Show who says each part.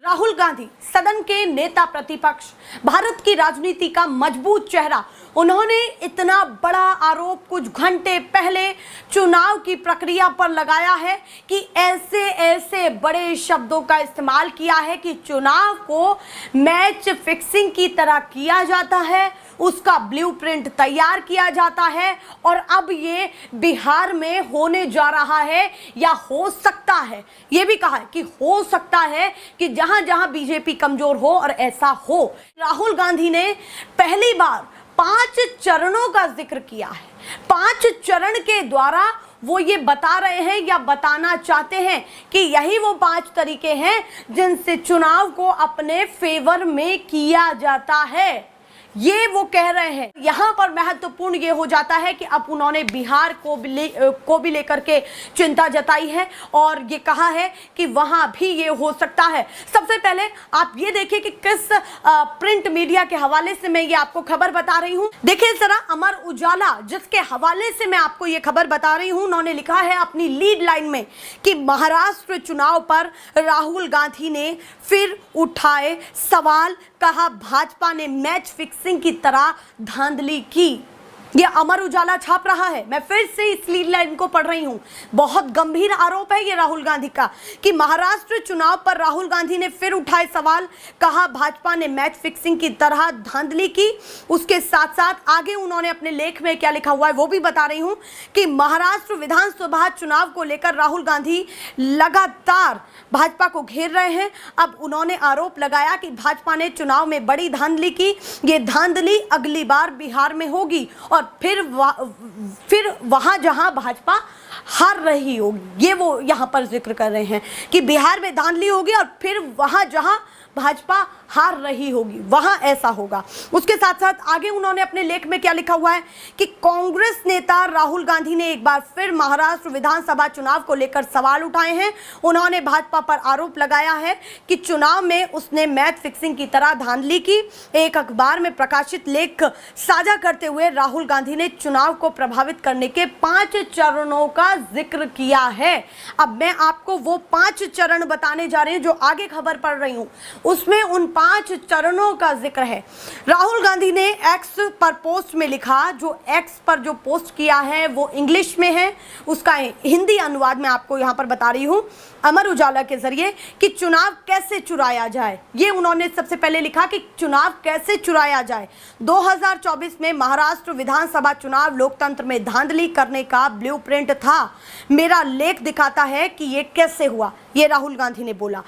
Speaker 1: राहुल गांधी सदन के नेता प्रतिपक्ष, भारत की राजनीति का मजबूत चेहरा, उन्होंने इतना बड़ा आरोप कुछ घंटे पहले चुनाव की प्रक्रिया पर लगाया है कि ऐसे ऐसे बड़े शब्दों का इस्तेमाल किया है कि चुनाव को मैच फिक्सिंग की तरह किया जाता है, उसका ब्लूप्रिंट तैयार किया जाता है और अब ये बिहार में होने जा रहा है या हो सकता है, ये भी कहा है कि हो सकता है कि जहां जहां बीजेपी कमजोर हो और ऐसा हो। राहुल गांधी ने पहली बार 5 चरणों का जिक्र किया है। 5 चरण के द्वारा वो ये बता रहे हैं या बताना चाहते हैं कि यही वो 5 तरीके हैं जिनसे चुनाव को अपने फेवर में किया जाता है, ये वो कह रहे हैं। यहां पर महत्वपूर्ण ये हो जाता है कि अब उन्होंने बिहार को भी लेकर के चिंता जताई है और ये कहा है कि वहां भी ये हो सकता है। सबसे पहले आप ये देखिए कि किस प्रिंट मीडिया के हवाले से मैं ये आपको खबर बता रही हूं। देखिए जरा, अमर उजाला जिसके हवाले से मैं आपको ये खबर बता रही हूं, उन्होंने लिखा है अपनी लीड लाइन में कि महाराष्ट्र चुनाव पर राहुल गांधी ने फिर उठाए सवाल, कहा भाजपा ने मैच फिक्सिंग की तरह धांधली की। ये अमर उजाला छाप रहा है। मैं फिर से इस लीड लाइन को पढ़ रही हूं। बहुत गंभीर आरोप है ये राहुल गांधी का कि महाराष्ट्र चुनाव पर राहुल गांधी ने फिर उठाए सवाल, कहा भाजपा ने मैच फिक्सिंग की तरह धांधली की। उसके साथ साथ आगे उन्होंने अपने लेख में क्या लिखा हुआ है वो भी बता रही हूं कि महाराष्ट्र विधानसभा चुनाव को लेकर राहुल गांधी लगातार भाजपा को घेर रहे हैं। अब उन्होंने आरोप लगाया कि भाजपा ने चुनाव में बड़ी धांधली की। ये धांधली अगली बार बिहार में होगी और फिर वहां जहां भाजपा हार रही होगी, ये वो यहां पर जिक्र कर रहे हैं कि बिहार में धांधली होगी और फिर वहां जहां भाजपा हार रही होगी वहां ऐसा होगा। उसके साथ साथ आगे उन्होंने अपने लेख में क्या लिखा हुआ है कि कांग्रेस नेता राहुल गांधी ने एक बार फिर महाराष्ट्र विधानसभा चुनाव को लेकर सवाल उठाए हैं। उन्होंने भाजपा पर आरोप लगाया है कि चुनाव में उसने मैच फिक्सिंग की तरह धांधली की। एक अखबार में प्रकाशित लेख साझा करते हुए राहुल गांधी ने चुनाव को प्रभावित करने के 5 चरणों का जिक्र किया है। अब मैं आपको वो 5 चरण बताने जा रही हूं जो आगे खबर पढ़ रही हूं, उसमें उन 5 चरणों का जिक्र है। राहुल गांधी ने एक्स पर पोस्ट में लिखा, जो एक्स पर जो पोस्ट किया है वो इंग्लिश में है, उसका हिंदी अनुवाद मैं आपको यहां पर बता रही हूं अमर उजाला के जरिए कि चुनाव कैसे चुराया जाए। ये उन्होंने सबसे पहले लिखा कि चुनाव कैसे चुराया जाए। 2024 में महाराष्ट्र विधानसभा चुनाव लोकतंत्र में धांधली करने का ब्लूप्रिंट था। मेरा लेख दिखाता है कि ये कैसे हुआ, ये राहुल गांधी ने बोला।